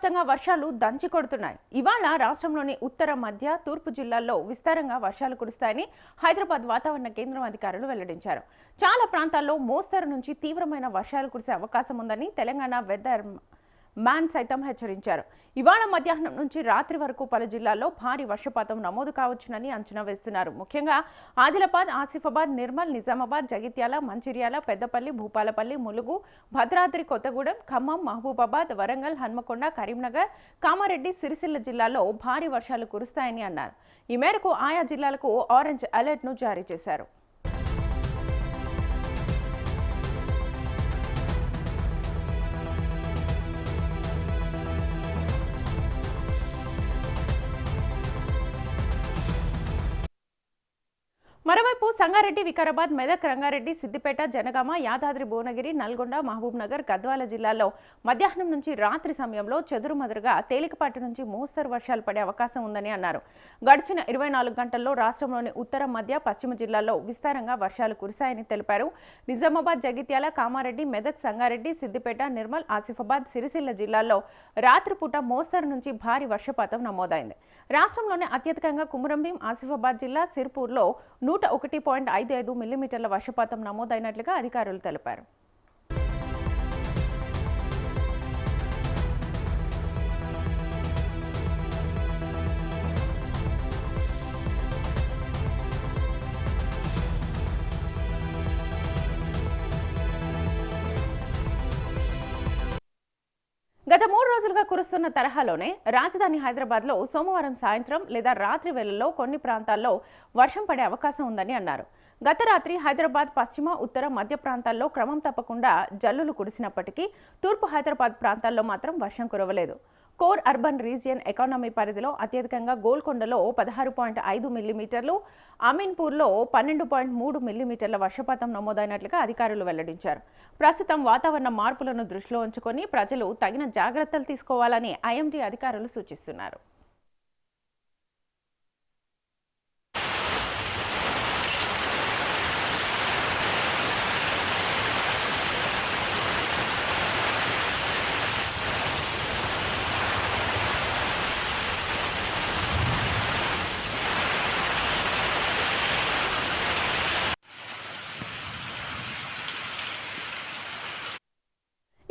వ్యాప్తంగా వర్షాలు దంచి కొడుతున్నాయి. ఇవాళ రాష్ట్రంలోని ఉత్తర, మధ్య, తూర్పు జిల్లాల్లో విస్తారంగా వర్షాలు కురుస్తాయని హైదరాబాద్ వాతావరణ కేంద్రం అధికారులు వెల్లడించారు. చాలా ప్రాంతాల్లో మోస్తరు నుంచి తీవ్రమైన వర్షాలు కురిసే అవకాశం ఉందని తెలంగాణ వెదర్ మ్యాన్ సైతం హెచ్చరించారు. ఇవాళ మధ్యాహ్నం నుంచి రాత్రి వరకు పలు జిల్లాల్లో భారీ వర్షపాతం నమోదు కావచ్చునని అంచనా వేస్తున్నారు. ముఖ్యంగా ఆదిలాబాద్, ఆసిఫాబాద్, నిర్మల్, నిజామాబాద్, జగిత్యాల, మంచిర్యాల, పెద్దపల్లి, భూపాలపల్లి, ములుగు, భద్రాద్రి కొత్తగూడెం, ఖమ్మం, మహబూబాబాద్, వరంగల్, హన్మకొండ, కరీంనగర్, కామారెడ్డి, సిరిసిల్ల జిల్లాల్లో భారీ వర్షాలు కురుస్తాయని అన్నారు. ఈ మేరకు ఆయా జిల్లాలకు ఆరెంజ్ అలర్ట్ను జారీ చేశారు. మరోవైపు సంగారెడ్డి, వికారాబాద్, మెదక్, రంగారెడ్డి, సిద్దిపేట, జనగామ, యాదాద్రి, భువనగిరి, నల్గొండ, మహబూబ్ నగర్, గద్వాల జిల్లాల్లో మధ్యాహ్నం నుంచి రాత్రి సమయంలో చెదురుమదురుగా తేలికపాటి నుంచి మోస్తరు వర్షాలు పడే అవకాశం ఉందని అన్నారు. గడిచిన 24 గంటల్లో రాష్ట్రంలోని ఉత్తర, మధ్య, పశ్చిమ జిల్లాల్లో విస్తారంగా వర్షాలు కురిశాయని తెలిపారు. నిజామాబాద్, జగిత్యాల, కామారెడ్డి, మెదక్, సంగారెడ్డి, సిద్దిపేట, నిర్మల్, ఆసిఫాబాద్, సిరిసిల్ల జిల్లాల్లో రాత్రిపూట మోస్తరు నుంచి భారీ వర్షపాతం నమోదైంది. రాష్ట్రంలోనే అత్యధికంగా కుమురంభీం, ఆసిఫాబాద్ జిల్లా సిర్పూర్లో 101.55 మిల్లీమీటర్ల వర్షపాతం నమోదైనట్లుగా అధికారులు తెలిపారు. గత 3 రోజులుగా కురుస్తున్న తరహాలోనే రాజధాని హైదరాబాద్లో సోమవారం సాయంత్రం లేదా రాత్రి వేళల్లో కొన్ని ప్రాంతాల్లో వర్షం పడే అవకాశం ఉందని అన్నారు. గత రాత్రి హైదరాబాద్ పశ్చిమ, ఉత్తర, మధ్య ప్రాంతాల్లో క్రమం తప్పకుండా జల్లులు కురిసినప్పటికీ తూర్పు హైదరాబాద్ ప్రాంతాల్లో మాత్రం వర్షం కురవలేదు. కోర్ అర్బన్ రీజియన్ ఎకానమీ పరిధిలో అత్యధికంగా గోల్కొండలో 16.5 మిల్లీమీటర్లు, అమీన్పూర్లో 12.3 మిల్లీమీటర్ల వర్షపాతం నమోదైనట్లుగా అధికారులు వెల్లడించారు. ప్రస్తుతం వాతావరణ మార్పులను దృష్టిలో ఉంచుకొని ప్రజలు తగిన జాగ్రత్తలు తీసుకోవాలని ఐఎండీ అధికారులు సూచిస్తున్నారు.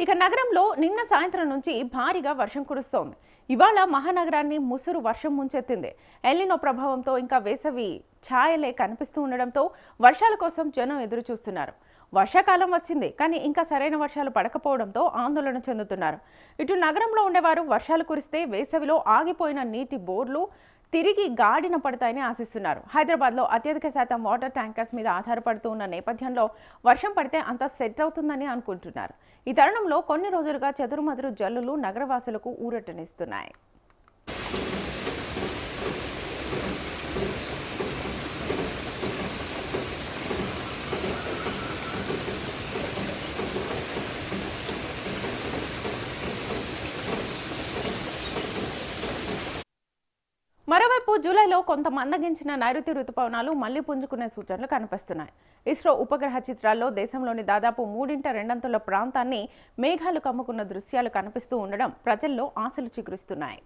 ఇక నగరంలో నిన్న సాయంత్రం నుంచి భారీగా వర్షం కురుస్తోంది. ఇవాళ మహానగరాన్ని ముసురు వర్షం ముంచెత్తింది. ఎల్నినో ప్రభావంతో ఇంకా వేసవి ఛాయలే కనిపిస్తూ ఉండడంతో వర్షాల కోసం జనం ఎదురు చూస్తున్నారు. వర్షాకాలం వచ్చింది, కానీ ఇంకా సరైన వర్షాలు పడకపోవడంతో ఆందోళన చెందుతున్నారు. ఇటు నగరంలో ఉండేవారు వర్షాలు కురిస్తే వేసవిలో ఆగిపోయిన నీటి బోర్లు తిరిగి గాడిన పడతాయని ఆశిస్తున్నారు. హైదరాబాద్లో అత్యధిక శాతం వాటర్ ట్యాంకర్స్ మీద ఆధారపడుతూ ఉన్న నేపథ్యంలో వర్షం పడితే అంతా సెట్ అవుతుందని అనుకుంటున్నారు. ఈ తరుణంలో కొన్ని రోజులుగా చెదురుమదురు జల్లులు నగరవాసులకు ఊరటనిస్తున్నాయి. మరోవైపు జూలైలో కొంత మందగించిన నైరుతి రుతుపవనాలు మళ్లీ పుంజుకునే సూచనలు కనిపిస్తున్నాయి. ఇస్రో ఉపగ్రహ చిత్రాల్లో దేశంలోని దాదాపు 3/2 ప్రాంతాన్ని మేఘాలు కమ్ముకున్న దృశ్యాలు కనిపిస్తూ ఉండడం ప్రజల్లో ఆశలు చిగురిస్తున్నాయి.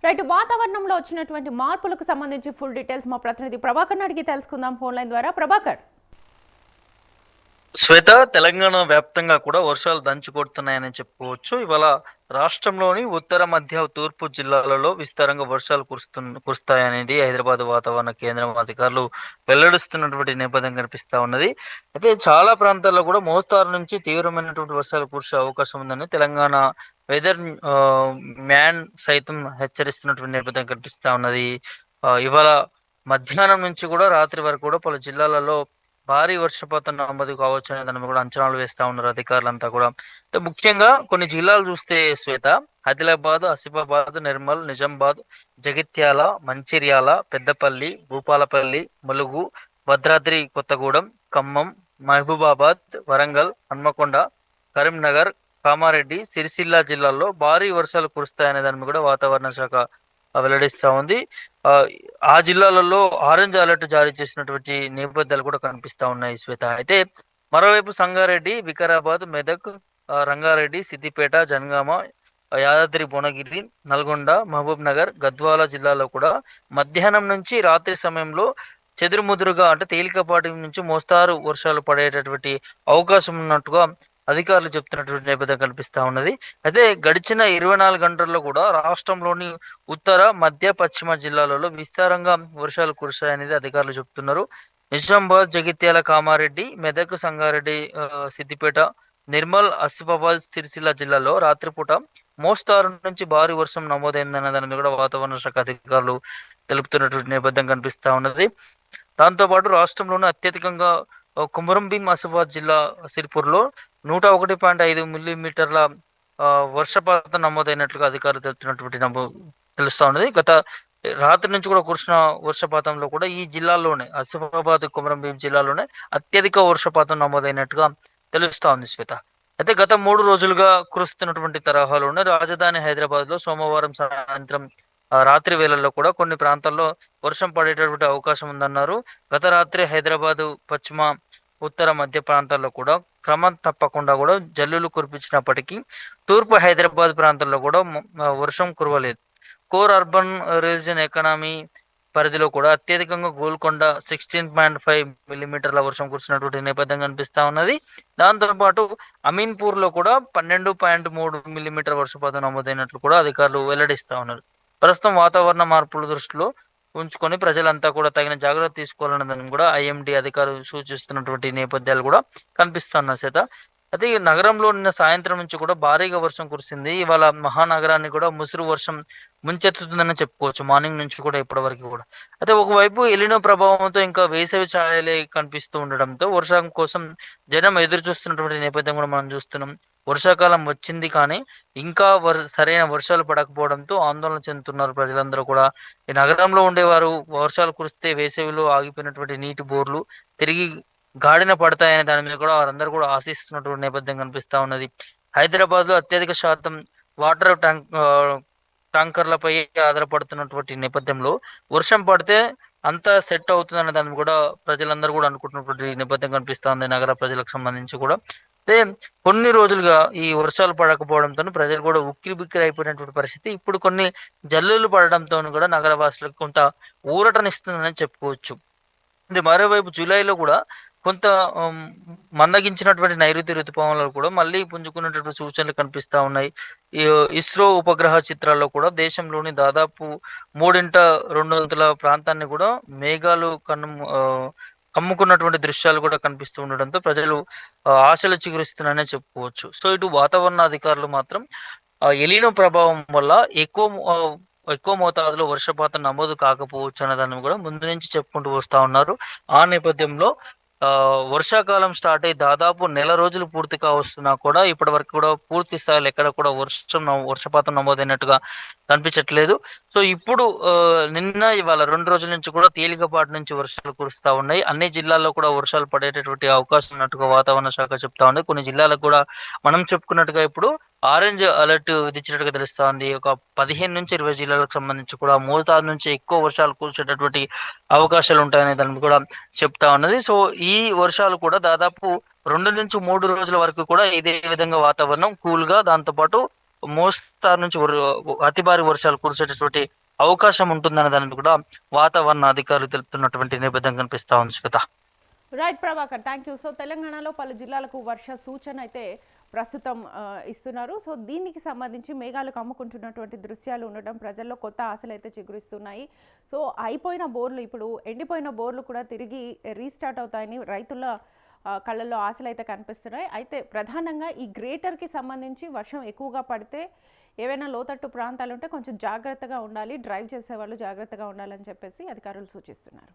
రైట్, వాతావరణంలో వచ్చినటువంటి మార్పులకు సంబంధించి ఫుల్ డీటెయిల్స్ మా ప్రతినిధి ప్రభాకర్ అడిగి తెలుసుకుందాం ఫోన్ లైన్ ద్వారా. ప్రభాకర్. శ్వేత, తెలంగాణ వ్యాప్తంగా కూడా వర్షాలు దంచి కొడుతున్నాయని చెప్పుకోవచ్చు. ఇవాళ రాష్ట్రంలోని ఉత్తర, మధ్య, తూర్పు జిల్లాలలో విస్తారంగా వర్షాలు కురుస్తాయనేది హైదరాబాద్ వాతావరణ కేంద్రం అధికారులు వెల్లడిస్తున్నటువంటి నేపథ్యం కనిపిస్తా ఉన్నది. అయితే చాలా ప్రాంతాల్లో కూడా మోస్తారు నుంచి తీవ్రమైనటువంటి వర్షాలు కురిసే అవకాశం ఉందని తెలంగాణ వెదర్ మ్యాన్ సైతం హెచ్చరిస్తున్నటువంటి నేపథ్యం కనిపిస్తా ఉన్నది. ఇవాళ మధ్యాహ్నం నుంచి కూడా రాత్రి వరకు కూడా పలు జిల్లాలలో భారీ వర్షపాతం నమోదు కావచ్చు అనే దాని మీద కూడా అంచనాలు వేస్తా ఉన్నారు అధికారులంతా కూడా. అయితే ముఖ్యంగా కొన్ని జిల్లాలు చూస్తే శ్వేత, ఆదిలాబాద్, ఆసిఫాబాద్, నిర్మల్, నిజామాబాద్, జగిత్యాల, మంచిర్యాల, పెద్దపల్లి, భూపాలపల్లి, ములుగు, భద్రాద్రి కొత్తగూడెం, ఖమ్మం, మహబూబాబాద్, వరంగల్, హన్మకొండ, కరీంనగర్, కామారెడ్డి, సిరిసిల్ల జిల్లాల్లో భారీ వర్షాలు కురుస్తాయనే దాని మీద కూడా వాతావరణ శాఖ వెల్లడిస్తా ఉంది. ఆ ఆ జిల్లాలలో ఆరెంజ్ అలర్ట్ జారీ చేసినటువంటి నేపథ్యాలు కూడా కనిపిస్తా ఉన్నాయి శ్వేత. అయితే మరోవైపు సంగారెడ్డి, వికారాబాద్, మెదక్, రంగారెడ్డి, సిద్దిపేట, జనగామ, యాదాద్రి భువనగిరి, నల్గొండ, మహబూబ్ నగర్, గద్వాల జిల్లాలో కూడా మధ్యాహ్నం నుంచి రాత్రి సమయంలో చెదురుముదురుగా అంటే తేలికపాటి నుంచి మోస్తారు వర్షాలు పడేటటువంటి అవకాశం ఉన్నట్టుగా అధికారులు చెప్తున్నటువంటి నేపథ్యం కనిపిస్తా ఉన్నది. అయితే గడిచిన 24 గంటల్లో కూడా రాష్ట్రంలోని ఉత్తర, మధ్య, పశ్చిమ జిల్లాలలో విస్తారంగా వర్షాలు కురిశాయనేది అధికారులు చెప్తున్నారు. నిజామాబాద్, జగిత్యాల, కామారెడ్డి, మెదక్, సంగారెడ్డి, సిద్దిపేట, నిర్మల్, ఆసిఫాబాద్, సిరిసిల్ల జిల్లాలో రాత్రిపూట మోస్తారు నుంచి భారీ వర్షం నమోదైందన్న దాని మీద కూడా వాతావరణ శాఖ అధికారులు తెలుపుతున్నటువంటి నేపథ్యం కనిపిస్తా ఉన్నది. దాంతోపాటు రాష్ట్రంలోనే అత్యధికంగా కొమరంభీం ఆసిఫాబాద్ జిల్లా సిర్పూర్లో 101.5 మిల్లీమీటర్ల వర్షపాతం నమోదైనట్లుగా అధికారులు తెలుపుతున్నటువంటి తెలుస్తా ఉన్నది. గత రాత్రి నుంచి కూడా కురిసిన వర్షపాతంలో కూడా ఈ జిల్లాలోనే ఆసిఫాబాద్, కొమరంభీం జిల్లాలోనే అత్యధిక వర్షపాతం నమోదైనట్టుగా తెలుస్తా ఉంది శ్వేత. అయితే గత 3 రోజులుగా కురుస్తున్నటువంటి తరహాలోనే రాజధాని హైదరాబాద్ లో సోమవారం సాయంత్రం రాత్రి వేళల్లో కూడా కొన్ని ప్రాంతాల్లో వర్షం పడేటటువంటి అవకాశం ఉందన్నారు. గత రాత్రి హైదరాబాదు పశ్చిమ, ఉత్తర, మధ్య ప్రాంతాల్లో కూడా క్రమం తప్పకుండా కూడా జల్లులు కురిపించినప్పటికీ తూర్పు హైదరాబాద్ ప్రాంతాల్లో కూడా వర్షం కురవలేదు. కోర్ అర్బన్ రీజన్ ఎకానమీ పరిధిలో కూడా అత్యధికంగా గోల్కొండ 16.5 మిల్లీమీటర్ల వర్షం కురిసినటువంటి నేపథ్యం కనిపిస్తా ఉన్నది. దాంతోపాటు అమీన్పూర్ లో కూడా 12.3 మిల్లీమీటర్ వర్షపాతం నమోదైనట్లు కూడా అధికారులు వెల్లడిస్తా ఉన్నారు. ప్రస్తుతం వాతావరణ మార్పుల దృష్టిలో ఉంచుకొని ప్రజలంతా కూడా తగిన జాగ్రత్త తీసుకోవాలన్నదని కూడా ఐఎండీ అధికారులు సూచిస్తున్నటువంటి నేపథ్యాలు కూడా కనిపిస్తున్న చేత. అయితే ఈ నగరంలో నిన్న సాయంత్రం నుంచి కూడా భారీగా వర్షం కురిసింది. ఇవాళ మహానగరాన్ని కూడా ముసురు వర్షం ముంచెత్తుతుందని చెప్పుకోవచ్చు మార్నింగ్ నుంచి కూడా ఇప్పటి వరకు కూడా. అయితే ఒకవైపు ఎలినో ప్రభావంతో ఇంకా వేసవి ఛాయలే కనిపిస్తూ ఉండడంతో వర్షం కోసం జనం ఎదురు చూస్తున్నటువంటి నేపథ్యం కూడా మనం చూస్తున్నాం. వర్షాకాలం వచ్చింది కానీ ఇంకా సరైన వర్షాలు పడకపోవడంతో ఆందోళన చెందుతున్నారు ప్రజలందరూ కూడా. ఈ నగరంలో ఉండేవారు వర్షాలు కురిస్తే వేసవిలో ఆగిపోయినటువంటి నీటి బోర్లు తిరిగి గాడిన పడతాయనే దాని మీద కూడా వారందరూ కూడా ఆశిస్తున్నటువంటి నేపథ్యం కనిపిస్తా ఉన్నది. హైదరాబాద్ లో అత్యధిక శాతం వాటర్ ట్యాంకర్లపై ఆధారపడుతున్నటువంటి నేపథ్యంలో వర్షం పడితే అంతా సెట్ అవుతుందనే దాన్ని కూడా ప్రజలందరూ కూడా అనుకుంటున్నటువంటి నేపథ్యం కనిపిస్తా ఉంది నగర ప్రజలకు సంబంధించి కూడా. అయితే కొన్ని రోజులుగా ఈ వర్షాలు పడకపోవడంతో ప్రజలు కూడా ఉక్కిరి బిక్కిరి అయిపోయినటువంటి పరిస్థితి. ఇప్పుడు కొన్ని జల్లులు పడడంతో కూడా నగర వాసులకు కొంత ఊరటనిస్తుందని చెప్పుకోవచ్చు. ఇది మరోవైపు జూలైలో కూడా కొంత మందగించినటువంటి నైరుతి ఋతుపవనాలు కూడా మళ్ళీ పుంజుకున్నటువంటి సూచనలు కనిపిస్తా ఉన్నాయి. ఈ ఇస్రో ఉపగ్రహ చిత్రాల్లో కూడా దేశంలోని దాదాపు 3/2 ప్రాంతాన్ని కూడా మేఘాలు కమ్ముకున్నటువంటి దృశ్యాలు కూడా కనిపిస్తూ ఉండడంతో ప్రజలు ఆశలు చిగురిస్తున్నారనే చెప్పుకోవచ్చు. సో ఇటు వాతావరణ అధికారులు మాత్రం ఎలినో ప్రభావం వల్ల ఎక్కువ మోతాదులో వర్షపాతం నమోదు కాకపోవచ్చు అనే దాన్ని కూడా ముందు నుంచి చెప్పుకుంటూ వస్తా ఉన్నారు. ఆ నేపథ్యంలో వర్షాకాలం స్టార్ట్ అయ్యి దాదాపు నెల రోజులు పూర్తిగా వస్తున్నా కూడా ఇప్పటి వరకు కూడా పూర్తి స్థాయిలో ఎక్కడ కూడా వర్షపాతం నమోదైనట్టుగా కనిపించట్లేదు. సో ఇప్పుడు నిన్న ఇవాళ 2 రోజుల నుంచి కూడా తేలికపాటి నుంచి వర్షాలు కురుస్తా ఉన్నాయి. అన్ని జిల్లాల్లో కూడా వర్షాలు పడేటటువంటి అవకాశం ఉన్నట్టుగా వాతావరణ శాఖ చెప్తా ఉంది. కొన్ని జిల్లాలకు కూడా మనం చెప్పుకున్నట్టుగా ఇప్పుడు ఆరెంజ్ అలర్ట్ విధించినట్టుగా తెలుస్తా ఉంది. ఒక 15 నుంచి 20 జిల్లాలకు సంబంధించి కూడా మోతాదు నుంచి ఎక్కువ వర్షాలు కురిసేటటువంటి అవకాశాలు ఉంటాయనే దాన్ని కూడా చెప్తా ఉన్నది. సో ఈ వర్షాలు కూడా దాదాపు 2 నుంచి 3 రోజుల వరకు కూడా ఇదే విధంగా వాతావరణం కూల్ గా, దాంతోపాటు మోస్తారు నుంచి అతి భారీ వర్షాలు కురిసేటటువంటి అవకాశం ఉంటుందనే దాన్ని కూడా వాతావరణ అధికారులు తెలుపుతున్నటువంటి నేపథ్యం కనిపిస్తా ఉంది Shweta. Right Prabhakar, thank you. So తెలంగాణలో పలు జిల్లాలకు వర్ష సూచన అయితే ప్రస్తుతం ఇస్తున్నారు. సో దీనికి సంబంధించి మేఘాలు కమ్ముకుంటున్నటువంటి దృశ్యాలు ఉండటం ప్రజల్లో కొత్త ఆశలు అయితే చిగురిస్తున్నాయి. సో అయిపోయిన బోర్లు, ఇప్పుడు ఎండిపోయిన బోర్లు కూడా తిరిగి రీస్టార్ట్ అవుతాయని రైతుల కళ్ళల్లో ఆశలు అయితే కనిపిస్తున్నాయి. అయితే ప్రధానంగా ఈ గ్రేటర్కి సంబంధించి వర్షం ఎక్కువగా పడితే ఏవైనా లోతట్టు ప్రాంతాలు ఉంటే కొంచెం జాగ్రత్తగా ఉండాలి, డ్రైవ్ చేసేవాళ్ళు జాగ్రత్తగా ఉండాలని చెప్పేసి అధికారులు సూచిస్తున్నారు.